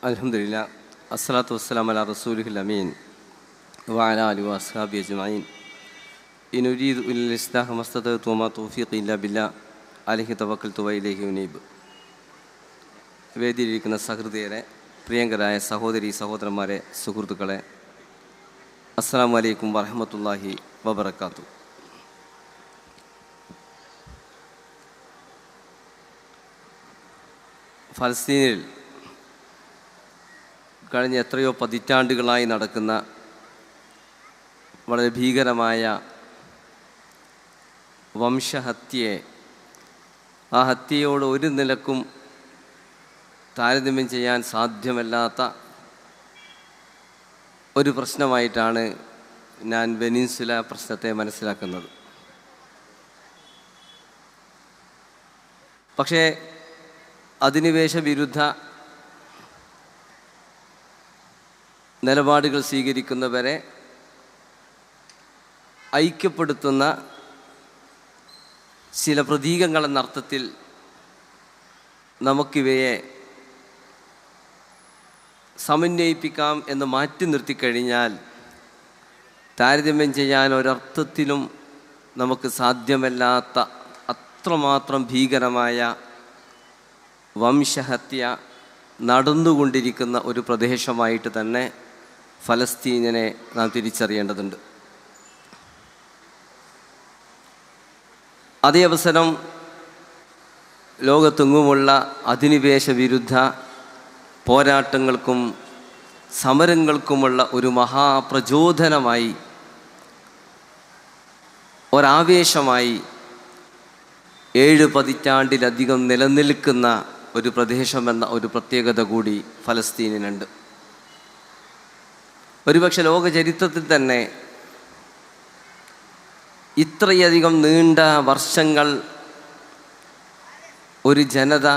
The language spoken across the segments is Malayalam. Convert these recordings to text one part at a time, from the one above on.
അൽഹംദുലില്ലാ അസ്സലാത്തു വസ്സലാമു അലാ റസൂലിഹിൽ അമീൻ വഅലാ ആലിഹി വഅസ്ഹാബിഹി അജ്മഈൻ. ഇൻ ഉരീദു ഇല്ലൽ ഇസ്ലാഹ മസ്തതഅ്തു വമാ തൗഫീഖി ഇല്ലാ ബില്ലാഹ് അലൈഹി തവക്കൽതു വഇലൈഹി ഉനീബ്. വേദിയിലിരിക്കുന്ന സഹൃദയരെ, പ്രിയങ്കരായ സഹോദരി സഹോദരന്മാരെ, സുഹൃത്തുക്കളെ, അസ്സലാമു അലൈക്കും വറഹ്മത്തുള്ളാഹി വബറകാതുഹു. ഫലസ്തീനിൽ കഴിഞ്ഞ എത്രയോ പതിറ്റാണ്ടുകളായി നടക്കുന്ന വളരെ ഭീകരമായ വംശഹത്യയെ, ആ ഹത്യയോട് ഒരു നിലക്കും താരതമ്യം ചെയ്യാൻ സാധ്യമല്ലാത്ത ഒരു പ്രശ്നമായിട്ടാണ് ഞാൻ വെനിൻസുല പ്രശ്നത്തെ മനസ്സിലാക്കുന്നത്. പക്ഷേ അധിനിവേശ വിരുദ്ധ നിലപാടുകൾ സ്വീകരിക്കുന്നവരെ ഐക്യപ്പെടുത്തുന്ന ചില പ്രതീകങ്ങളെന്ന അർത്ഥത്തിൽ നമുക്കിവയെ സമന്വയിപ്പിക്കാം എന്ന് മാറ്റി നിർത്തിക്കഴിഞ്ഞാൽ താരതമ്യം ചെയ്യാൻ ഒരർത്ഥത്തിലും നമുക്ക് സാധ്യമല്ലാത്ത അത്രമാത്രം ഭീകരമായ വംശഹത്യ നടന്നുകൊണ്ടിരിക്കുന്ന ഒരു പ്രദേശമായിട്ട് തന്നെ ഫലസ്തീനിനെ നാം തിരിച്ചറിയേണ്ടതുണ്ട്. അതേ അവസരം ലോകത്തെങ്ങുമുള്ള അധിനിവേശ വിരുദ്ധ പോരാട്ടങ്ങൾക്കും സമരങ്ങൾക്കുമുള്ള ഒരു മഹാപ്രചോദനമായി, ഒരാവേശമായി 7 പതിറ്റാണ്ടിലധികം നിലനിൽക്കുന്ന ഒരു പ്രദേശമെന്ന ഒരു പ്രത്യേകത കൂടി ഫലസ്തീനിനുണ്ട്. ഒരുപക്ഷെ ലോക ചരിത്രത്തിൽ തന്നെ ഇത്രയധികം നീണ്ട വർഷങ്ങൾ ഒരു ജനത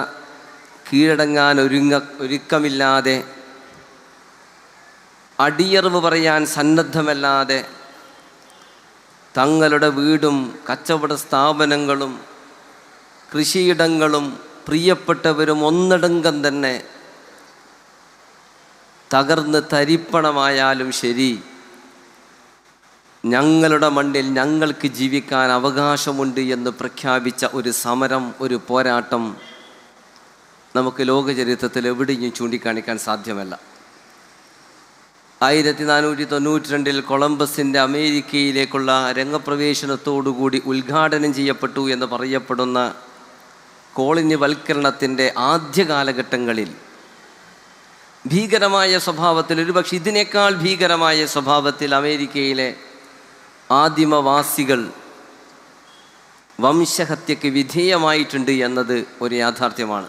കീഴടങ്ങാൻ ഒരുക്കമില്ലാതെ, അടിയറവ് പറയാൻ സന്നദ്ധമല്ലാതെ, തങ്ങളുടെ വീടും കച്ചവട സ്ഥാപനങ്ങളും കൃഷിയിടങ്ങളും പ്രിയപ്പെട്ടവരും ഒന്നടങ്കം തന്നെ തകർന്ന് തരിപ്പണമായാലും ശരി, ഞങ്ങളുടെ മണ്ണിൽ ഞങ്ങൾക്ക് ജീവിക്കാൻ അവകാശമുണ്ട് എന്ന് പ്രഖ്യാപിച്ച ഒരു സമരം, ഒരു പോരാട്ടം നമുക്ക് ലോകചരിത്രത്തിൽ എവിടെയും ചൂണ്ടിക്കാണിക്കാൻ സാധ്യമല്ല. 1492 കൊളംബസിൻ്റെ അമേരിക്കയിലേക്കുള്ള രംഗപ്രവേശനത്തോടുകൂടി ഉദ്ഘാടനം ചെയ്യപ്പെട്ടു എന്ന് പറയപ്പെടുന്ന കോളനിവൽക്കരണത്തിൻ്റെ ആദ്യ കാലഘട്ടങ്ങളിൽ ഭീകരമായ സ്വഭാവത്തിൽ, ഒരുപക്ഷെ ഇതിനേക്കാൾ ഭീകരമായ സ്വഭാവത്തിൽ അമേരിക്കയിലെ ആദിമവാസികൾ വംശഹത്യക്ക് വിധേയമായിട്ടുണ്ട് എന്നത് ഒരു യാഥാർത്ഥ്യമാണ്.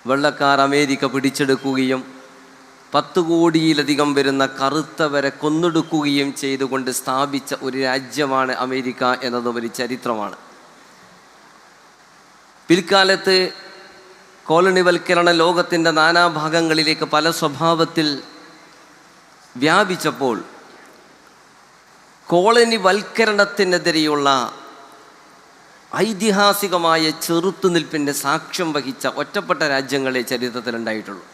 വെള്ളക്കാർ അമേരിക്ക പിടിച്ചെടുക്കുകയും 10 കോടിയിലധികം വരുന്ന കറുത്തവരെ കൊന്നൊടുക്കുകയും ചെയ്തുകൊണ്ട് സ്ഥാപിച്ച ഒരു രാജ്യമാണ് അമേരിക്ക എന്നത് ഒരു ചരിത്രമാണ്. പിൽക്കാലത്ത് കോളനിവൽക്കരണ ലോകത്തിൻ്റെ നാനാഭാഗങ്ങളിലേക്ക് പല സ്വഭാവത്തിൽ വ്യാപിച്ചപ്പോൾ കോളനിവൽക്കരണത്തിനെതിരെയുള്ള ഐതിഹാസികമായ ചെറുത്തുനിൽപ്പിൻ്റെ സാക്ഷ്യം വഹിച്ച ഒറ്റപ്പെട്ട രാജ്യങ്ങളെ ചരിത്രത്തിലുണ്ടായിട്ടുള്ളൂ.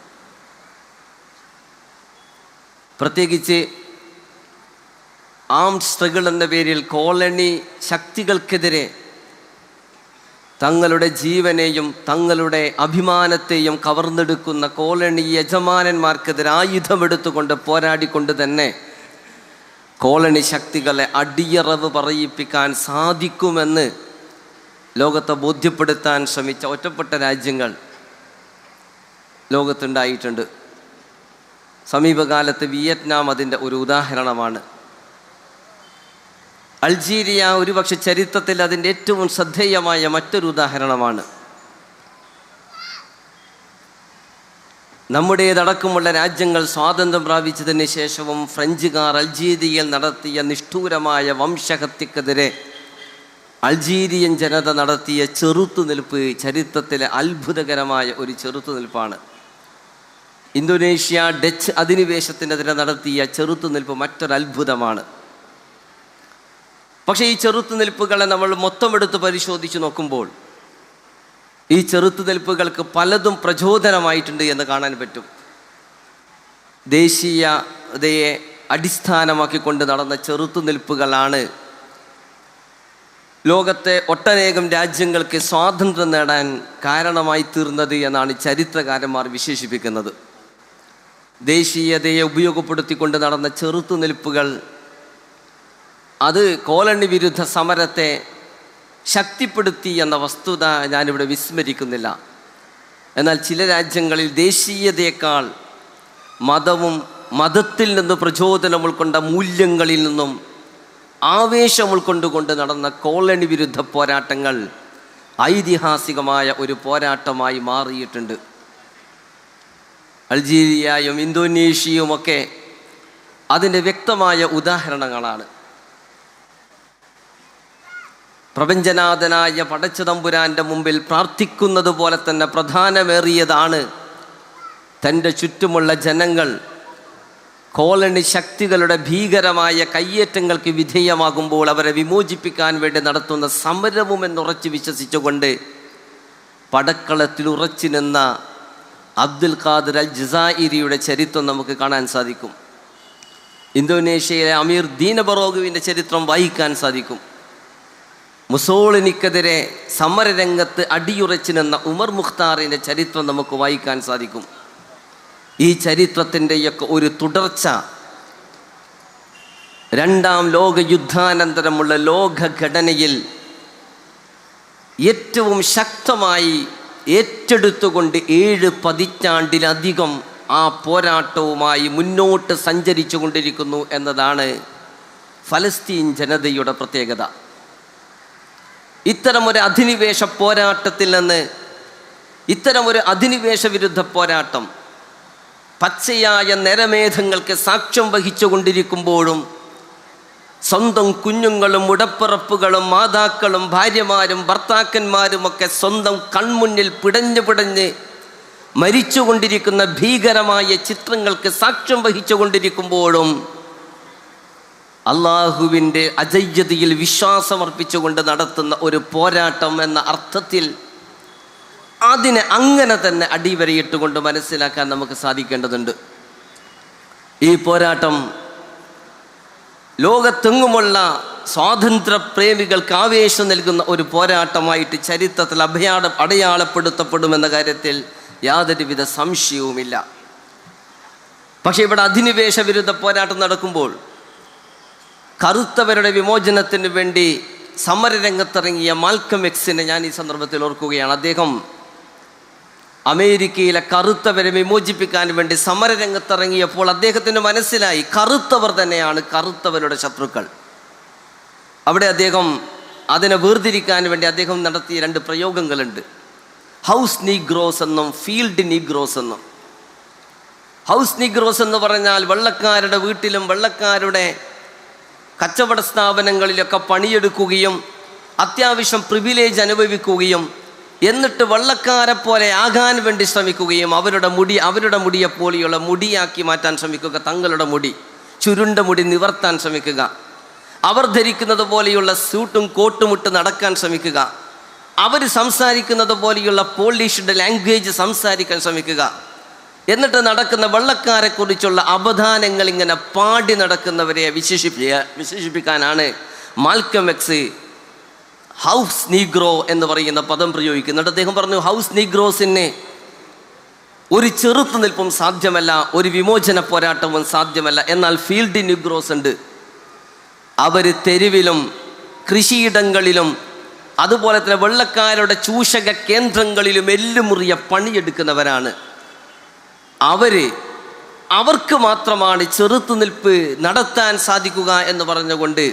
പ്രത്യേകിച്ച് ആം സ്ട്രഗിൾ എന്ന പേരിൽ കോളനി ശക്തികൾക്കെതിരെ തങ്ങളുടെ ജീവനെയും തങ്ങളുടെ അഭിമാനത്തെയും കവർന്നെടുക്കുന്ന കോളനി യജമാനന്മാർക്കെതിരെ ആയുധമെടുത്തുകൊണ്ട് പോരാടിക്കൊണ്ട് തന്നെ കോളനി ശക്തികളെ അടിയറവ് പറയിപ്പിക്കാൻ സാധിക്കുമെന്ന് ലോകത്തെ ബോധ്യപ്പെടുത്താൻ ശ്രമിച്ച ഒറ്റപ്പെട്ട രാജ്യങ്ങൾ ലോകത്തുണ്ടായിട്ടുണ്ട്. സമീപകാലത്ത് വിയറ്റ്നാം അതിൻ്റെ ഒരു ഉദാഹരണമാണ്. അൾജീരിയ ഒരുപക്ഷെ ചരിത്രത്തിൽ അതിൻ്റെ ഏറ്റവും ശ്രദ്ധേയമായ മറ്റൊരു ഉദാഹരണമാണ്. നമ്മുടേതടക്കമുള്ള രാജ്യങ്ങൾ സ്വാതന്ത്ര്യം പ്രാപിച്ചതിന് ശേഷവും ഫ്രഞ്ചുകാർ അൾജീരിയയിൽ നടത്തിയ നിഷ്ഠൂരമായ വംശഹത്യക്കെതിരെ അൾജീരിയൻ ജനത നടത്തിയ ചെറുത്തുനിൽപ്പ് ചരിത്രത്തിലെ അത്ഭുതകരമായ ഒരു ചെറുത്തുനിൽപ്പാണ്. ഇന്തോനേഷ്യ ഡച്ച് അധിനിവേശത്തിനെതിരെ നടത്തിയ ചെറുത്തുനിൽപ്പ് മറ്റൊരത്ഭുതമാണ്. പക്ഷേ ഈ ചെറുത്തുനിൽപ്പുകളെ നമ്മൾ മൊത്തമെടുത്ത് പരിശോധിച്ച് നോക്കുമ്പോൾ ഈ ചെറുത്തുനിൽപ്പുകൾക്ക് പലതും പ്രചോദനമായിട്ടുണ്ട് എന്ന് കാണാൻ പറ്റും. ദേശീയതയെ അടിസ്ഥാനമാക്കിക്കൊണ്ട് നടന്ന ചെറുത്തുനിൽപ്പുകളാണ് ലോകത്തെ ഒട്ടനേകം രാജ്യങ്ങൾക്ക് സ്വാതന്ത്ര്യം നേടാൻ കാരണമായി തീർന്നത് എന്നാണ് ചരിത്രകാരന്മാർ വിശേഷിപ്പിക്കുന്നത്. ദേശീയതയെ ഉപയോഗപ്പെടുത്തിക്കൊണ്ട് നടന്ന ചെറുത്തുനിൽപ്പുകൾ അത് കോളനി വിരുദ്ധ സമരത്തെ ശക്തിപ്പെടുത്തി എന്ന വസ്തുത ഞാനിവിടെ വിസ്മരിക്കുന്നില്ല. എന്നാൽ ചില രാജ്യങ്ങളിൽ ദേശീയതയേക്കാൾ മതവും മതത്തിൽ നിന്ന് പ്രചോദനം ഉൾക്കൊണ്ട മൂല്യങ്ങളിൽ നിന്നും ആവേശം ഉൾക്കൊണ്ടുകൊണ്ട് നടന്ന കോളനി വിരുദ്ധ പോരാട്ടങ്ങൾ ഐതിഹാസികമായ ഒരു പോരാട്ടമായി മാറിയിട്ടുണ്ട്. അൾജീരിയയും ഇന്തോനേഷ്യയുമൊക്കെ അതിൻ്റെ വ്യക്തമായ ഉദാഹരണങ്ങളാണ്. പ്രപഞ്ചനാഥനായ പടച്ചതമ്പുരാൻ്റെ മുമ്പിൽ പ്രാർത്ഥിക്കുന്നത് പോലെ തന്നെ പ്രധാനമേറിയതാണ് തൻ്റെ ചുറ്റുമുള്ള ജനങ്ങൾ കോളനി ശക്തികളുടെ ഭീകരമായ കയ്യേറ്റങ്ങൾക്ക് വിധേയമാകുമ്പോൾ അവരെ വിമോചിപ്പിക്കാൻ വേണ്ടി നടത്തുന്ന സമരവുമെന്നുറച്ച് വിശ്വസിച്ചുകൊണ്ട് പടക്കളത്തിൽ ഉറച്ചു നിന്ന അബ്ദുൽ ഖാദിർ അൽ ജസാഇരിയുടെ ചരിത്രം നമുക്ക് കാണാൻ സാധിക്കും. ഇന്തോനേഷ്യയിലെ അമീർ ദീനബറോഗുവിൻ്റെ ചരിത്രം വായിക്കാൻ സാധിക്കും. മുസോളിനിക്കെതിരെ സമരരംഗത്ത് അടിയുറച്ചു നിന്ന ഉമർ മുഖ്താറിൻ്റെ ചരിത്രം നമുക്ക് വായിക്കാൻ സാധിക്കും. ഈ ചരിത്രത്തിൻ്റെയൊക്കെ ഒരു തുടർച്ച രണ്ടാം ലോക യുദ്ധാനന്തരമുള്ള ലോകഘടനയിൽ ഏറ്റവും ശക്തമായി ഏറ്റെടുത്തുകൊണ്ട് 7 പതിറ്റാണ്ടിലധികം ആ പോരാട്ടവുമായി മുന്നോട്ട് സഞ്ചരിച്ചു കൊണ്ടിരിക്കുന്നു എന്നതാണ് ഫലസ്തീൻ ജനതയുടെ പ്രത്യേകത. ഇത്തരമൊരു അധിനിവേശ പോരാട്ടത്തിൽ നിന്ന് ഇത്തരമൊരു അധിനിവേശ വിരുദ്ധ പോരാട്ടം പച്ചയായ നരമേധങ്ങൾക്ക് സാക്ഷ്യം വഹിച്ചുകൊണ്ടിരിക്കുമ്പോഴും സ്വന്തം കുഞ്ഞുങ്ങളും ഉടപ്പിറപ്പുകളും മാതാക്കളും ഭാര്യമാരും ഭർത്താക്കന്മാരുമൊക്കെ സ്വന്തം കൺമുന്നിൽ പിടഞ്ഞ് മരിച്ചുകൊണ്ടിരിക്കുന്ന ഭീകരമായ ചിത്രങ്ങൾക്ക് സാക്ഷ്യം വഹിച്ചുകൊണ്ടിരിക്കുമ്പോഴും അള്ളാഹുവിൻ്റെ അജയ്യതയിൽ വിശ്വാസമർപ്പിച്ചുകൊണ്ട് നടത്തുന്ന ഒരു പോരാട്ടം എന്ന അർത്ഥത്തിൽ അതിനെ അങ്ങനെ തന്നെ അടിവരയിട്ടുകൊണ്ട് മനസ്സിലാക്കാൻ നമുക്ക് സാധിക്കേണ്ടതുണ്ട്. ഈ പോരാട്ടം ലോകത്തെങ്ങുമുള്ള സ്വാതന്ത്ര്യ പ്രേമികൾക്ക് ആവേശം നൽകുന്ന ഒരു പോരാട്ടമായിട്ട് ചരിത്രത്തിൽ അടയാളപ്പെടുത്തപ്പെടുമെന്ന കാര്യത്തിൽ യാതൊരുവിധ സംശയവുമില്ല. പക്ഷേ ഇവിടെ അധിനിവേശ വിരുദ്ധ പോരാട്ടം നടക്കുമ്പോൾ കറുത്തവരുടെ വിമോചനത്തിന് വേണ്ടി സമരരംഗത്തിറങ്ങിയ മാൽക്കം എക്സിനെ ഞാൻ ഈ സന്ദർഭത്തിൽ ഓർക്കുകയാണ്. അദ്ദേഹം അമേരിക്കയിലെ കറുത്തവരെ വിമോചിപ്പിക്കാൻ വേണ്ടി സമരരംഗത്തിറങ്ങിയപ്പോൾ അദ്ദേഹത്തിന് മനസ്സിലായി കറുത്തവർ തന്നെയാണ് കറുത്തവരുടെ ശത്രുക്കൾ. അവിടെ അദ്ദേഹം അതിനെ വേർതിരിക്കാൻ വേണ്ടി അദ്ദേഹം നടത്തിയ 2 പ്രയോഗങ്ങളുണ്ട്. ഹൗസ് നീഗ്രോസ് എന്നും ഫീൽഡ് നീഗ്രോസ് എന്നും. ഹൗസ് നീഗ്രോസ് എന്ന് പറഞ്ഞാൽ വെള്ളക്കാരുടെ വീട്ടിലും വെള്ളക്കാരുടെ കച്ചവട സ്ഥാപനങ്ങളിലൊക്കെ പണിയെടുക്കുകയും അത്യാവശ്യം പ്രിവിലേജ് അനുഭവിക്കുകയും എന്നിട്ട് വെള്ളക്കാരെ പോലെ ആകാൻ വേണ്ടി ശ്രമിക്കുകയും അവരുടെ മുടിയെപ്പോലെയുള്ള മുടിയാക്കി മാറ്റാൻ ശ്രമിക്കുക, തങ്ങളുടെ മുടി ചുരുണ്ട മുടി നിവർത്താൻ ശ്രമിക്കുക, അവർ ധരിക്കുന്നത് പോലെയുള്ള സ്യൂട്ടും കോട്ടുമിട്ട് നടക്കാൻ ശ്രമിക്കുക, അവർ സംസാരിക്കുന്നത് പോലെയുള്ള പോളിഷ്ഡ് ലാംഗ്വേജ് സംസാരിക്കാൻ ശ്രമിക്കുക, എന്നിട്ട് നടക്കുന്ന വെള്ളക്കാരെക്കുറിച്ചുള്ള അപദാനങ്ങൾ ഇങ്ങനെ പാടി നടക്കുന്നവരെ വിശേഷിപ്പിക്കാനാണ് മാൽക്കം എക്സ് ഹൗസ് നീഗ്രോ എന്ന് പറയുന്ന പദം പ്രയോഗിക്കുന്നുണ്ട്. അദ്ദേഹം പറഞ്ഞു, ഹൗസ് നീഗ്രോസിന് ഒരു ചെറുത്തുനിൽപ്പും സാധ്യമല്ല, ഒരു വിമോചന പോരാട്ടവും സാധ്യമല്ല. എന്നാൽ ഫീൽഡ് നീഗ്രോസ് ഉണ്ട്. അവർ തെരുവിലും കൃഷിയിടങ്ങളിലും അതുപോലെ തന്നെ വെള്ളക്കാരുടെ ചൂഷക കേന്ദ്രങ്ങളിലും എല്ലുമുറിയ പണിയെടുക്കുന്നവരാണ്. അവർക്ക് മാത്രമാണ് ചെറുത്തുനിൽപ്പ് നടത്താൻ സാധിക്കുക എന്ന് പറഞ്ഞുകൊണ്ട്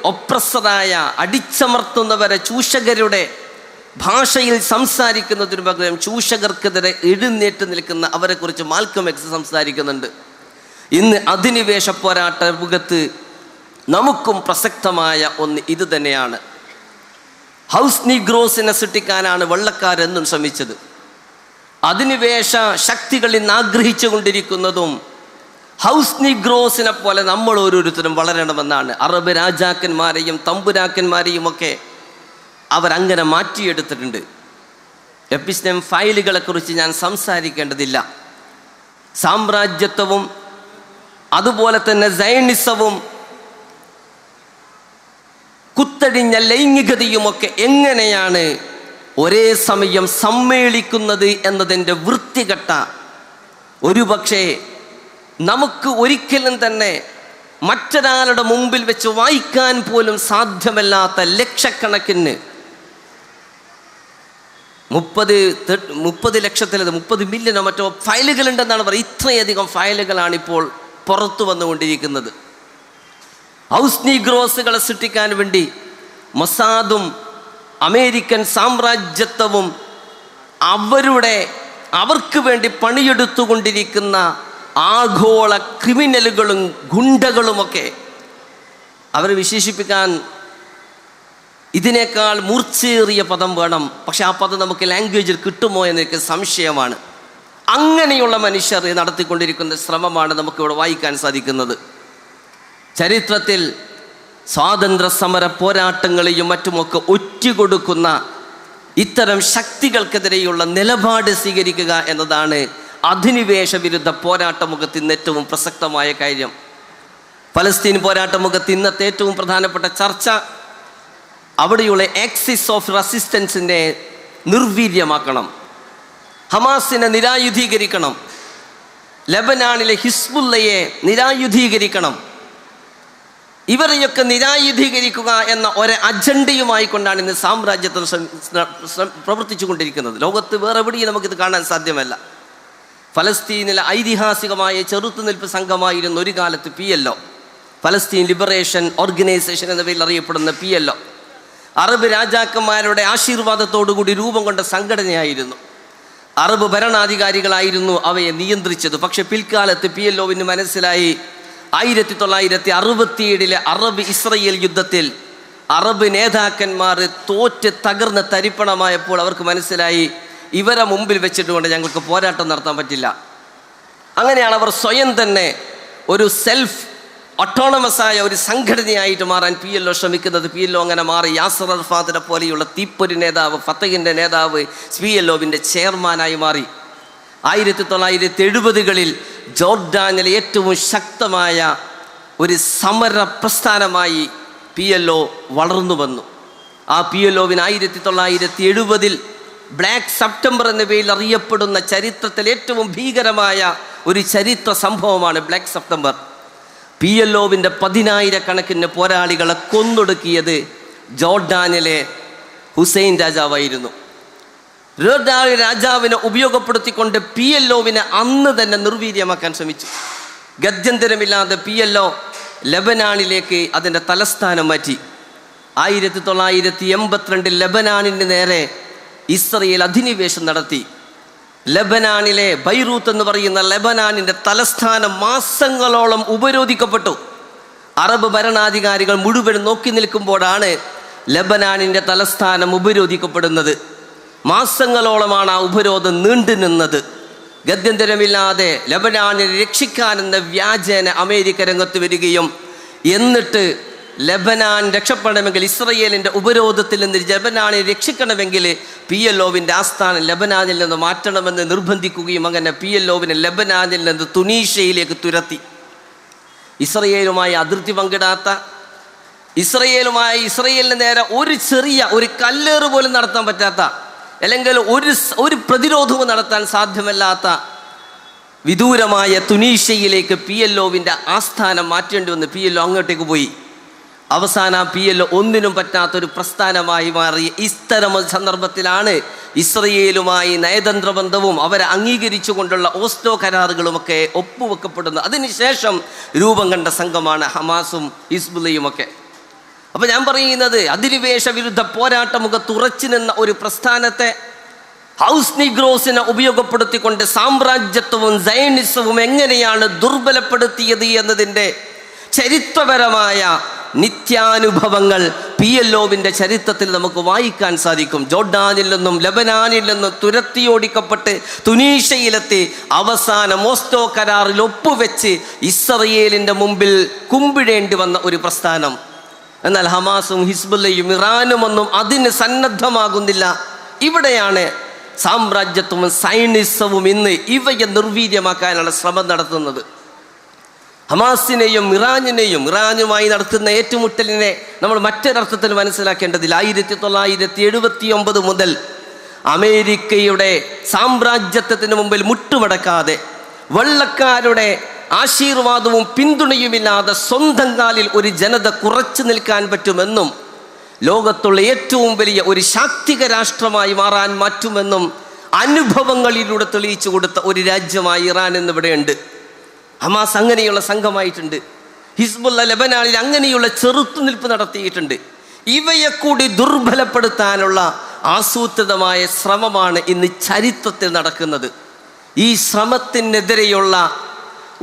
ഒപ്രസറായ അടിച്ചമർത്തുന്നവരെ ചൂഷകരുടെ ഭാഷയിൽ സംസാരിക്കുന്നതിന് പകരം ചൂഷകർക്കെതിരെ എഴുന്നേറ്റ് നിൽക്കുന്ന അവരെക്കുറിച്ച് മാൽക്കം എക്സ് സംസാരിക്കുന്നുണ്ട്. ഇന്ന് അധിനിവേശ പോരാട്ട മുഖത്ത് നമുക്കും പ്രസക്തമായ ഒന്ന് ഇത് തന്നെയാണ്. ഹൗസ് നീഗ്രോസിനെ സൃഷ്ടിക്കാനാണ് വെള്ളക്കാരെന്നും ശ്രമിച്ചത്. അധിനിവേശ ശക്തികൾ ഇന്ന് ആഗ്രഹിച്ചു കൊണ്ടിരിക്കുന്നതും ഹൗസ് നീഗ്രോസിനെ പോലെ നമ്മൾ ഓരോരുത്തരും വളരണമെന്നാണ്. അറബ് രാജാക്കന്മാരെയും തമ്പുരാക്കന്മാരെയും ഒക്കെ അവരങ്ങനെ മാറ്റിയെടുത്തിട്ടുണ്ട്. എപ്പിസ്റ്റം ഫയലുകളെക്കുറിച്ച് ഞാൻ സംസാരിക്കേണ്ടതില്ല. സാമ്രാജ്യത്വവും അതുപോലെ തന്നെ സയനിസവും കുത്തടിഞ്ഞ ലൈംഗികതയുമൊക്കെ എങ്ങനെയാണ് ഒരേ സമയം സമ്മേളിക്കുന്നത് എന്നതിൻ്റെ വൃത്തികെട്ട, ഒരുപക്ഷെ നമുക്ക് ഒരിക്കലും തന്നെ മറ്റൊരാളുടെ മുമ്പിൽ വെച്ച് വായിക്കാൻ പോലും സാധ്യമല്ലാത്ത ലക്ഷക്കണക്കിന് 30 ലക്ഷത്തിലത് 30 മില്യനോ മറ്റോ ഫയലുകളുണ്ടെന്നാണ് പറയുന്നത്. ഇത്രയധികം ഫയലുകളാണ് ഇപ്പോൾ പുറത്തു വന്നുകൊണ്ടിരിക്കുന്നത്. ഹൗസ് നീഗ്രോസുകളെ സൃഷ്ടിക്കാൻ വേണ്ടി മൊസാദും അമേരിക്കൻ സാമ്രാജ്യത്വവും അവർക്ക് വേണ്ടി പണിയെടുത്തുകൊണ്ടിരിക്കുന്ന ആഗോള ക്രിമിനലുകളും ഗുണ്ടകളുമൊക്കെ അവരെ വിശേഷിപ്പിക്കാൻ ഇതിനേക്കാൾ മൂർച്ചേറിയ പദം വേണം. പക്ഷെ ആ പദം നമുക്ക് ലാംഗ്വേജിൽ കിട്ടുമോ എന്നെനിക്ക് സംശയമാണ്. അങ്ങനെയുള്ള മനുഷ്യർ നടത്തിക്കൊണ്ടിരിക്കുന്ന ശ്രമമാണ് നമുക്കിവിടെ വായിക്കാൻ സാധിക്കുന്നത്. ചരിത്രത്തിൽ സ്വാതന്ത്ര്യ സമര പോരാട്ടങ്ങളെയും മറ്റുമൊക്കെ ഒറ്റുകൊടുക്കുന്ന ഇത്തരം ശക്തികൾക്കെതിരെയുള്ള നിലപാട് സ്വീകരിക്കുക എന്നതാണ് അധിനിവേശ വിരുദ്ധ പോരാട്ടമുഖത്ത് ഇന്ന് ഏറ്റവും പ്രസക്തമായ കാര്യം. പലസ്തീൻ പോരാട്ടമുഖത്ത് ഇന്നത്തെ ഏറ്റവും പ്രധാനപ്പെട്ട ചർച്ച അവിടെയുള്ള ആക്സിസ് ഓഫ് റെസിസ്റ്റൻസിനെ നിർവീര്യമാക്കണം, ഹമാസിനെ നിരായുധീകരിക്കണം, ലെബനാനിലെ ഹിസ്ബുള്ളയെ നിരായുധീകരിക്കണം. ഇവരെയൊക്കെ നിരായുധീകരിക്കുക എന്ന ഒരു അജണ്ടയുമായി കൊണ്ടാണ് ഇന്ന് സാമ്രാജ്യത്വം പ്രവർത്തിച്ചു കൊണ്ടിരിക്കുന്നത്. ലോകത്ത് വേറെ എവിടെയും നമുക്കിത് കാണാൻ സാധ്യമല്ല. ഫലസ്തീനിലെ ഐതിഹാസികമായ ചെറുത്തുനിൽപ്പ് സംഘമായിരുന്നു ഒരു കാലത്ത് PLO, ഫലസ്തീൻ ലിബറേഷൻ ഓർഗനൈസേഷൻ എന്ന പേരിൽ അറിയപ്പെടുന്ന PLO. അറബ് രാജാക്കന്മാരുടെ ആശീർവാദത്തോടുകൂടി രൂപം കൊണ്ട സംഘടനയായിരുന്നു. അറബ് ഭരണാധികാരികളായിരുന്നു അവയെ നിയന്ത്രിച്ചത്. പക്ഷെ പിൽക്കാലത്ത് PLOവിന് മനസ്സിലായി 1967 അറബ് ഇസ്രയേൽ യുദ്ധത്തിൽ അറബ് നേതാക്കന്മാർ തോറ്റ് തകർന്ന് തരിപ്പണമായപ്പോൾ അവർക്ക് മനസ്സിലായി ഇവരെ മുമ്പിൽ വെച്ചിട്ടുകൊണ്ട് ഞങ്ങൾക്ക് പോരാട്ടം നടത്താൻ പറ്റില്ല. അങ്ങനെയാണ് അവർ സ്വയം തന്നെ ഒരു സെൽഫ് ഓട്ടോണമസായ ഒരു സംഘടനയായിട്ട് മാറാൻ PLO ശ്രമിക്കുന്നത്. PLO അങ്ങനെ മാറി. യാസർ അറഫാത്തിനെ പോലെയുള്ള തീപ്പൊരി നേതാവ്, ഫത്തഹിൻ്റെ നേതാവ് PLOവിൻ്റെ ചെയർമാനായി മാറി. 1970കളിൽ ജോർഡാനിലെ ഏറ്റവും ശക്തമായ ഒരു സമര പ്രസ്ഥാനമായി PLO വളർന്നു വന്നു. ആ PLOവിന് 1970ൽ ബ്ലാക്ക് സെപ്റ്റംബർ എന്ന പേരിൽ അറിയപ്പെടുന്ന ചരിത്രത്തിൽ ഏറ്റവും ഭീകരമായ ഒരു ചരിത്ര സംഭവമാണ് ബ്ലാക്ക് സെപ്റ്റംബർ. PLOവിൻ്റെ 10,000 പോരാളികളെ കൊന്നൊടുക്കിയത് ജോർഡാനിലെ ഹുസൈൻ രാജാവായിരുന്നു. രാജാവിനെ ഉപയോഗപ്പെടുത്തിക്കൊണ്ട് PLOവിനെ അന്ന് തന്നെ നിർവീര്യമാക്കാൻ ശ്രമിച്ചു. ഗത്യന്തരമില്ലാതെ PLO ലെബനാനിലേക്ക് അതിൻ്റെ തലസ്ഥാനം മാറ്റി. 1982 ലെബനാനിന് നേരെ ഇസ്രയേൽ അധിനിവേശം നടത്തി. ലെബനാനിലെ ബൈറൂത്ത് എന്ന് പറയുന്ന ലെബനാനിൻ്റെ തലസ്ഥാനം മാസങ്ങളോളം ഉപരോധിക്കപ്പെട്ടു. അറബ് ഭരണാധികാരികൾ മുഴുവൻ നോക്കി നിൽക്കുമ്പോഴാണ് ലെബനാനിൻ്റെ തലസ്ഥാനം ഉപരോധിക്കപ്പെടുന്നത്. മാസങ്ങളോളമാണ് ആ ഉപരോധം നീണ്ടു നിന്നത്. ഗത്യന്തരമില്ലാതെ ലെബനാനിനെ രക്ഷിക്കാനെന്ന വ്യാജേന അമേരിക്ക രംഗത്ത് വരികയും എന്നിട്ട് ലെബനാൻ രക്ഷപ്പെടണമെങ്കിൽ, ഇസ്രയേലിൻ്റെ ഉപരോധത്തിൽ നിന്ന് ലെബനാനെ രക്ഷിക്കണമെങ്കിൽ PLOവിൻ്റെ ആസ്ഥാനം ലെബനാനിൽ നിന്ന് മാറ്റണമെന്ന് നിർബന്ധിക്കുകയും അങ്ങനെ PLOവിനെ ലെബനാനിൽ നിന്ന് തുനീഷ്യയിലേക്ക് തുരത്തി. ഇസ്രയേലുമായി അതിർത്തി പങ്കിടാത്ത, ഇസ്രയേലിന് നേരെ ഒരു കല്ലേറ് പോലും നടത്താൻ പറ്റാത്ത, അല്ലെങ്കിൽ ഒരു പ്രതിരോധവും നടത്താൻ സാധ്യമല്ലാത്ത വിദൂരമായ തുനീഷ്യയിലേക്ക് PLOവിൻ്റെ ആസ്ഥാനം മാറ്റേണ്ടി വന്ന് PLO അങ്ങോട്ടേക്ക് പോയി. അവസാനം PLO ഒന്നിനും പറ്റാത്തൊരു പ്രസ്ഥാനമായി മാറി. ഇത്തരം സന്ദർഭത്തിലാണ് ഇസ്രയേലുമായി നയതന്ത്ര ബന്ധവും അവരെ അംഗീകരിച്ചുകൊണ്ടുള്ള ഓസ്ലോ കരാറുകളുമൊക്കെ ഒപ്പുവെക്കപ്പെടുന്നത്. അതിനുശേഷം രൂപം കണ്ട സംഘമാണ് ഹമാസും ഹിസ്ബുള്ളയുമൊക്കെ. അപ്പം ഞാൻ പറയുന്നത്, അധിനിവേശ വിരുദ്ധ പോരാട്ടമുഖത്ത് ഉറച്ചു നിന്ന ഒരു പ്രസ്ഥാനത്തെ ഹൗസ് നീഗ്രോസിനെ ഉപയോഗപ്പെടുത്തിക്കൊണ്ട് സാമ്രാജ്യത്വവും സയനിസവും എങ്ങനെയാണ് ദുർബലപ്പെടുത്തിയത് എന്നതിൻ്റെ ചരിത്രപരമായ നിത്യാനുഭവങ്ങൾ PLOവിൻ്റെ ചരിത്രത്തിൽ നമുക്ക് വായിക്കാൻ സാധിക്കും. ജോർഡാനിൽ നിന്നും ലെബനാനിൽ നിന്നും തുരത്തിയോടിക്കപ്പെട്ട് തുനീഷ്യയിലെത്തി അവസാനം ഓസ്ലോ കരാറിൽ ഒപ്പുവെച്ച് ഇസ്രയേലിൻ്റെ മുമ്പിൽ കുമ്പിടേണ്ടി വന്ന ഒരു പ്രസ്ഥാനം. എന്നാൽ ഹമാസും ഹിസ്ബുല്ലയും ഇറാനും ഒന്നും അതിന് സന്നദ്ധമാകുന്നില്ല. ഇവിടെയാണ് സാമ്രാജ്യത്വവും സൈനിസവും ഇന്ന് ഇവയെ നിർവീര്യമാക്കാനുള്ള ശ്രമം നടത്തുന്നത്. ഹമാസിനെയും ഇറാനുമായി നടത്തുന്ന ഏറ്റുമുട്ടലിനെ നമ്മൾ മറ്റൊരർത്ഥത്തിൽ മനസ്സിലാക്കേണ്ടതില്ല. 1979 മുതൽ അമേരിക്കയുടെ സാമ്രാജ്യത്വത്തിന് മുമ്പിൽ മുട്ടുമടക്കാതെ, വെള്ളക്കാരുടെ ആശീർവാദവും പിന്തുണയുമില്ലാതെ സ്വന്തം കാലിൽ ഒരു ജനത കുറച്ചു നിൽക്കാൻ പറ്റുമെന്നും ലോകത്തുള്ള ഏറ്റവും വലിയ ഒരു ശാക്തിക രാഷ്ട്രമായി മാറാൻ പറ്റുമെന്നും അനുഭവങ്ങളിലൂടെ തെളിയിച്ചു കൊടുത്ത ഒരു രാജ്യമായി ഇറാൻ എന്നിവിടെയുണ്ട്. ഹമാസ് അങ്ങനെയുള്ള സംഘമായിട്ടുണ്ട്. ഹിസ്ബുള്ള ലെബനാനിൽ അങ്ങനെയുള്ള ചെറുത്തുനിൽപ്പ് നടത്തിയിട്ടുണ്ട്. ഇവയെ കൂടി ദുർബലപ്പെടുത്താനുള്ള ആസൂത്രിതമായ ശ്രമമാണ് ഇന്ന് ചരിത്രത്തിൽ നടക്കുന്നത്. ഈ ശ്രമത്തിനെതിരെയുള്ള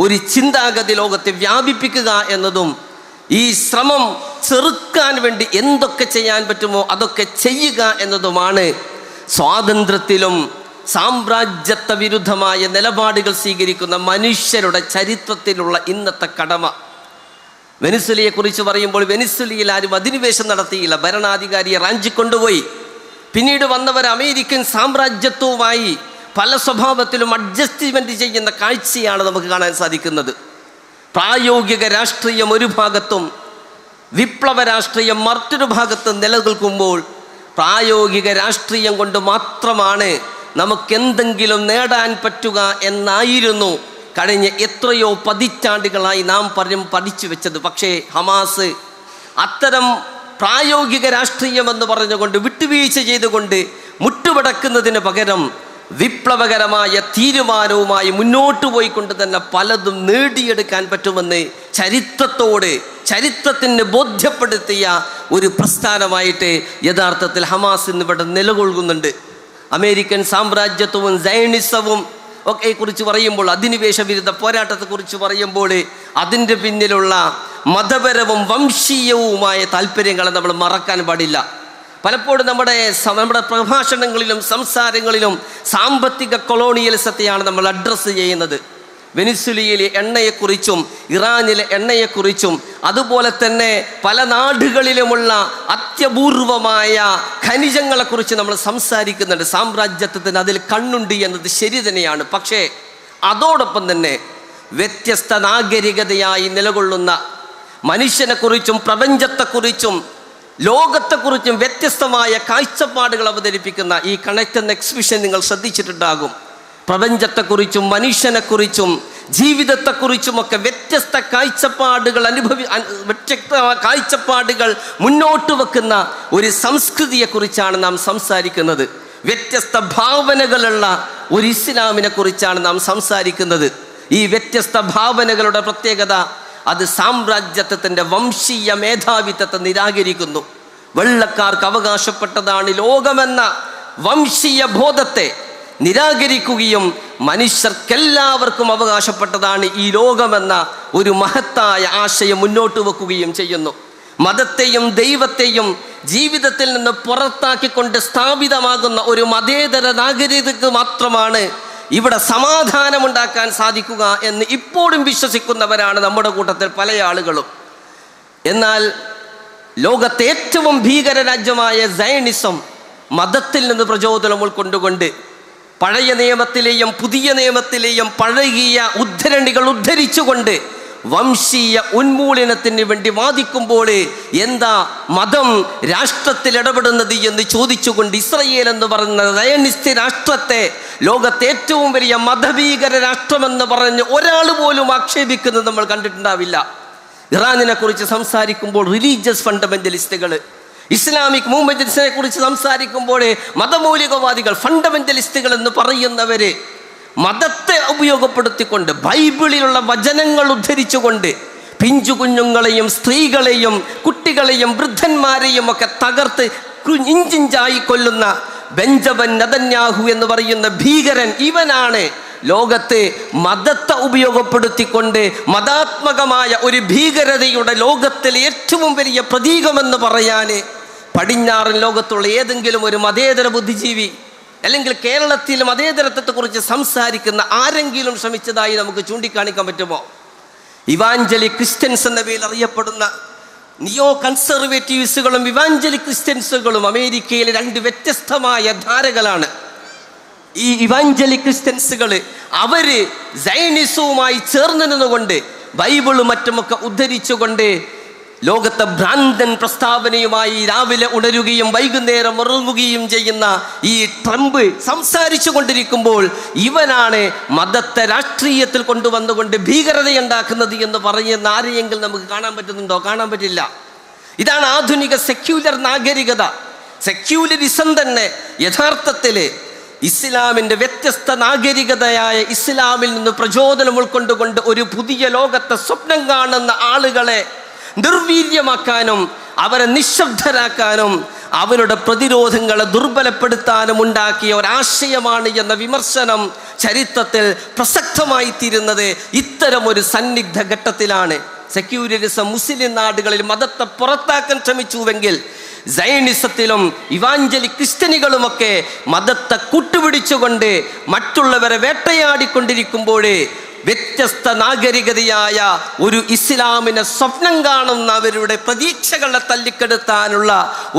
ഒരു ചിന്താഗതി ലോകത്തെ വ്യാപിപ്പിക്കുക എന്നതും, ഈ ശ്രമം ചെറുക്കാൻ വേണ്ടി എന്തൊക്കെ ചെയ്യാൻ പറ്റുമോ അതൊക്കെ ചെയ്യുക എന്നതുമാണ് സ്വാതന്ത്ര്യത്തിലും സാമ്രാജ്യത്വ വിരുദ്ധമായ നിലപാടുകൾ സ്വീകരിക്കുന്ന മനുഷ്യരുടെ ചരിത്രത്തിലുള്ള ഇന്നത്തെ കടമ. വെനിസ്വലയെ കുറിച്ച് പറയുമ്പോൾ വെനിസ്വലയിൽ ആരും അധിനിവേശം നടത്തിയില്ല. ഭരണാധികാരിയെ റാഞ്ചിക്കൊണ്ടുപോയി. പിന്നീട് വന്നവർ അമേരിക്കൻ സാമ്രാജ്യത്വവുമായി പല സ്വഭാവത്തിലും അഡ്ജസ്റ്റ്മെൻറ്റ് ചെയ്യുന്ന കാഴ്ചയാണ് നമുക്ക് കാണാൻ സാധിക്കുന്നത്. പ്രായോഗിക രാഷ്ട്രീയം ഒരു ഭാഗത്തും വിപ്ലവ രാഷ്ട്രീയം മറ്റൊരു ഭാഗത്തും നിലനിൽക്കുമ്പോൾ, പ്രായോഗിക രാഷ്ട്രീയം കൊണ്ട് മാത്രമാണ് നമുക്കെന്തെങ്കിലും നേടാൻ പറ്റുക എന്നായിരുന്നു കഴിഞ്ഞ എത്രയോ പതിറ്റാണ്ടുകളായി നാം പഠിച്ചു വെച്ചത്. പക്ഷേ ഹമാസ് അത്തരം പ്രായോഗിക രാഷ്ട്രീയമെന്ന് പറഞ്ഞുകൊണ്ട് വിട്ടുവീഴ്ച ചെയ്തുകൊണ്ട് മുട്ടുമടക്കുന്നതിന് പകരം വിപ്ലവകരമായ തീരുമാനവുമായി മുന്നോട്ട് പോയിക്കൊണ്ട് തന്നെ പലതും നേടിയെടുക്കാൻ പറ്റുമെന്ന് ചരിത്രത്തിന് ബോധ്യപ്പെടുത്തിയ ഒരു പ്രസ്ഥാനമായിട്ട് യഥാർത്ഥത്തിൽ ഹമാസ് ഇന്നിവിടെ നിലകൊള്ളുന്നുണ്ട്. അമേരിക്കൻ സാമ്രാജ്യത്വവും സയനിസവും ഒക്കെ കുറിച്ച് പറയുമ്പോൾ, അധിനിവേശ വിരുദ്ധ പോരാട്ടത്തെക്കുറിച്ച് പറയുമ്പോൾ അതിൻ്റെ പിന്നിലുള്ള മതപരവും വംശീയവുമായ താല്പര്യങ്ങളെ നമ്മൾ മറക്കാൻ പാടില്ല. പലപ്പോഴും നമ്മുടെ പ്രഭാഷണങ്ങളിലും സംസാരങ്ങളിലും സാമ്പത്തിക കൊളോണിയലിസത്തെയാണ് നമ്മൾ അഡ്രസ്സ് ചെയ്യുന്നത്. വെനിസ്വലയിലെ എണ്ണയെക്കുറിച്ചും ഇറാനിലെ എണ്ണയെക്കുറിച്ചും അതുപോലെ തന്നെ പല നാടുകളിലുമുള്ള അത്യപൂർവമായ ഖനിജങ്ങളെക്കുറിച്ച് നമ്മൾ സംസാരിക്കുന്നുണ്ട്. സാമ്രാജ്യത്വത്തിന് അതിൽ കണ്ണുണ്ട് എന്നത് ശരി തന്നെയാണ്. പക്ഷേ അതോടൊപ്പം തന്നെ വ്യത്യസ്ത നാഗരികതയായി നിലകൊള്ളുന്ന മനുഷ്യനെക്കുറിച്ചും പ്രപഞ്ചത്തെക്കുറിച്ചും ലോകത്തെക്കുറിച്ചും വ്യത്യസ്തമായ കാഴ്ചപ്പാടുകൾ അവതരിപ്പിക്കുന്ന ഈ കണക്ട് എന്ന എക്സിബിഷൻ നിങ്ങൾ ശ്രദ്ധിച്ചിട്ടുണ്ടാകും. പ്രപഞ്ചത്തെക്കുറിച്ചും മനുഷ്യനെക്കുറിച്ചും ജീവിതത്തെക്കുറിച്ചുമൊക്കെ വ്യത്യസ്ത കാഴ്ചപ്പാടുകൾ മുന്നോട്ട് വെക്കുന്ന ഒരു സംസ്കൃതിയെക്കുറിച്ചാണ് നാം സംസാരിക്കുന്നത്. വ്യത്യസ്ത ഭാവനകളുള്ള ഒരു ഇസ്ലാമിനെ കുറിച്ചാണ് നാം സംസാരിക്കുന്നത്. ഈ വ്യത്യസ്ത ഭാവനകളുടെ പ്രത്യേകത അത് സാമ്രാജ്യത്വത്തിൻ്റെ വംശീയ മേധാവിത്വത്തെ നിരാകരിക്കുന്നു. വെള്ളക്കാർക്ക് അവകാശപ്പെട്ടതാണ് ലോകമെന്ന വംശീയ ബോധത്തെ നിരാകരിക്കുകയും മനുഷ്യർക്കെല്ലാവർക്കും അവകാശപ്പെട്ടതാണ് ഈ ലോകമെന്ന ഒരു മഹത്തായ ആശയം മുന്നോട്ട് വെക്കുകയും ചെയ്യുന്നു. മതത്തെയും ദൈവത്തെയും ജീവിതത്തിൽ നിന്ന് പുറത്താക്കിക്കൊണ്ട് സ്ഥാപിതമാകുന്ന ഒരു മതേതര നാഗരികതയ്ക്ക് മാത്രമാണ് ഇവിടെ സമാധാനമുണ്ടാക്കാൻ സാധിക്കുക എന്ന് ഇപ്പോഴും വിശ്വസിക്കുന്നവരാണ് നമ്മുടെ കൂട്ടത്തിൽ പല ആളുകളും. എന്നാൽ ലോകത്തെ ഏറ്റവും ഭീകര രാജ്യമായ സയനിസം മതത്തിൽ നിന്ന് പ്രചോദനം ഉൾക്കൊണ്ടുകൊണ്ട് പഴയ നിയമത്തിലെയും പുതിയ നിയമത്തിലെയും പഴകിയ ഉദ്ധരണികൾ ഉദ്ധരിച്ചുകൊണ്ട് വംശീയ ഉന്മൂലനത്തിന് വേണ്ടി വാദിക്കുമ്പോൾ എന്താ മതം രാഷ്ട്രത്തിൽ ഇടപെടുന്നത് എന്ന് ചോദിച്ചുകൊണ്ട് ഇസ്രയേൽ എന്ന് പറയുന്ന സയനിസ്റ്റ് രാഷ്ട്രത്തെ ലോകത്തെ ഏറ്റവും വലിയ മതഭീകര രാഷ്ട്രമെന്ന് പറഞ്ഞ് ഒരാൾ പോലും ആക്ഷേപിക്കുന്നത് നമ്മൾ കണ്ടിട്ടുണ്ടാവില്ല. ഇറാനിനെ കുറിച്ച് സംസാരിക്കുമ്പോൾ റിലീജിയസ് ഫണ്ടമെന്റലിസ്റ്റുകൾ, ഇസ്ലാമിക് മൂവ്മെന്റ്സിനെ കുറിച്ച് സംസാരിക്കുമ്പോൾ മതമൗലികവാദികൾ, ഫണ്ടമെന്റലിസ്റ്റുകൾ എന്ന് പറയുന്നവര് മതത്തെ ഉപയോഗപ്പെടുത്തിക്കൊണ്ട് ബൈബിളിലുള്ള വചനങ്ങൾ ഉദ്ധരിച്ചുകൊണ്ട് പിഞ്ചു കുഞ്ഞുങ്ങളെയും സ്ത്രീകളെയും കുട്ടികളെയും വൃദ്ധന്മാരെയും ഒക്കെ തകർത്ത് ഇഞ്ചിഞ്ചായി കൊല്ലുന്ന ബെഞ്ചമിൻ നെതന്യാഹു എന്ന് പറയുന്ന ഭീകരൻ, ഇവനാണ് ലോകത്തെ മതത്തെ ഉപയോഗപ്പെടുത്തിക്കൊണ്ട് മതാത്മകമായ ഒരു ഭീകരതയുടെ ലോകത്തിലെ ഏറ്റവും വലിയ പ്രതീകമെന്ന് പറയാൻ പടിഞ്ഞാറൻ ലോകത്തുള്ള ഏതെങ്കിലും ഒരു മതേതര ബുദ്ധിജീവി അല്ലെങ്കിൽ കേരളത്തിൽ മതേതരത്വത്തെക്കുറിച്ച് സംസാരിക്കുന്ന ആരെങ്കിലും ശ്രമിച്ചതായി നമുക്ക് ചൂണ്ടിക്കാണിക്കാൻ പറ്റുമോ? ഇവാഞ്ചലി ക്രിസ്ത്യൻസ് എന്ന പേരിൽ അറിയപ്പെടുന്ന നിയോ കൺസർവേറ്റീവ്സുകളും ഇവാഞ്ചലിക് ക്രിസ്ത്യൻസുകളും അമേരിക്കയിലെ രണ്ട് വ്യത്യസ്തമായ ധാരകളാണ്. ഈ ഇവാഞ്ചലിക് ക്രിസ്ത്യൻസുകൾ അവര് സയനിസവുമായി ചേർന്ന് നിന്നുകൊണ്ട് ബൈബിളും മറ്റുമൊക്കെ ഉദ്ധരിച്ചുകൊണ്ട് ലോകത്തെ ഭ്രാന്തൻ പ്രസ്താവനയുമായി രാവിലെ ഉണരുകയും വൈകുന്നേരം ഉറങ്ങുകയും ചെയ്യുന്ന ഈ ട്രംപ് സംസാരിച്ചു കൊണ്ടിരിക്കുമ്പോൾ ഇവനാണ് മതത്തെ രാഷ്ട്രീയത്തിൽ കൊണ്ടുവന്നുകൊണ്ട് ഭീകരതയുണ്ടാക്കുന്നത് എന്ന് പറയുന്ന ആരെയെങ്കിലും നമുക്ക് കാണാൻ പറ്റുന്നുണ്ടോ? കാണാൻ പറ്റില്ല. ഇതാണ് ആധുനിക സെക്യുലർ നാഗരികത. സെക്യുലറിസം തന്നെ യഥാർത്ഥത്തില് ഇസ്ലാമിൻ്റെ വ്യത്യസ്ത നാഗരികതയായ ഇസ്ലാമിൽ നിന്ന് പ്രചോദനം ഉൾക്കൊണ്ടുകൊണ്ട് ഒരു പുതിയ ലോകത്തെ സ്വപ്നം കാണുന്ന ആളുകളെ നിർവീര്യമാക്കാനും അവരെ നിശബ്ദരാക്കാനും അവരുടെ പ്രതിരോധങ്ങളെ ദുർബലപ്പെടുത്താനും ഉണ്ടാക്കിയ ഒരാശയമാണ് എന്ന വിമർശനം ചരിത്രത്തിൽ പ്രസക്തമായി തീരുന്നത് ഇത്തരം ഒരു സന്നിഗ്ധ ഘട്ടത്തിലാണ്. സെക്യുലറിസം മുസ്ലിം നാടുകളിൽ മതത്തെ പുറത്താക്കാൻ ശ്രമിച്ചുവെങ്കിൽ സയനിസത്തിലും ഇവാഞ്ചലിക് ക്രിസ്ത്യനികളുമൊക്കെ മതത്തെ കൂട്ടുപിടിച്ചുകൊണ്ട് മറ്റുള്ളവരെ വേട്ടയാടിക്കൊണ്ടിരിക്കുമ്പോഴേ വ്യത്യസ്ത നാഗരികതയായ ഒരു ഇസ്ലാമിനെ സ്വപ്നം കാണുന്ന അവരുടെ പ്രതീക്ഷകളെ തല്ലിക്കെടുത്താനുള്ള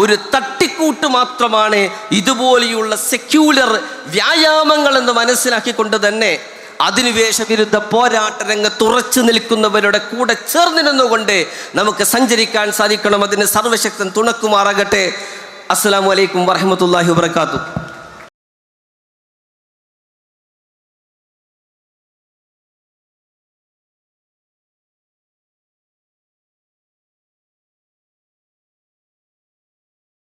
ഒരു തട്ടിക്കൂട്ട് മാത്രമാണ് ഇതുപോലെയുള്ള സെക്യുലർ വ്യായാമങ്ങൾ എന്ന് മനസ്സിലാക്കിക്കൊണ്ട് തന്നെ അധിനിവേശ വിരുദ്ധ പോരാട്ട രംഗത്ത് ഉറച്ചു നിൽക്കുന്നവരുടെ കൂടെ ചേർന്ന് നിന്നുകൊണ്ട് നമുക്ക് സഞ്ചരിക്കാൻ സാധിക്കണം. അതിന് സർവശക്തൻ തുണക്കുമാറാകട്ടെ. അസ്സലാമു അലൈക്കും വറഹ്മത്തുള്ളാഹി വബറകാതുഹു.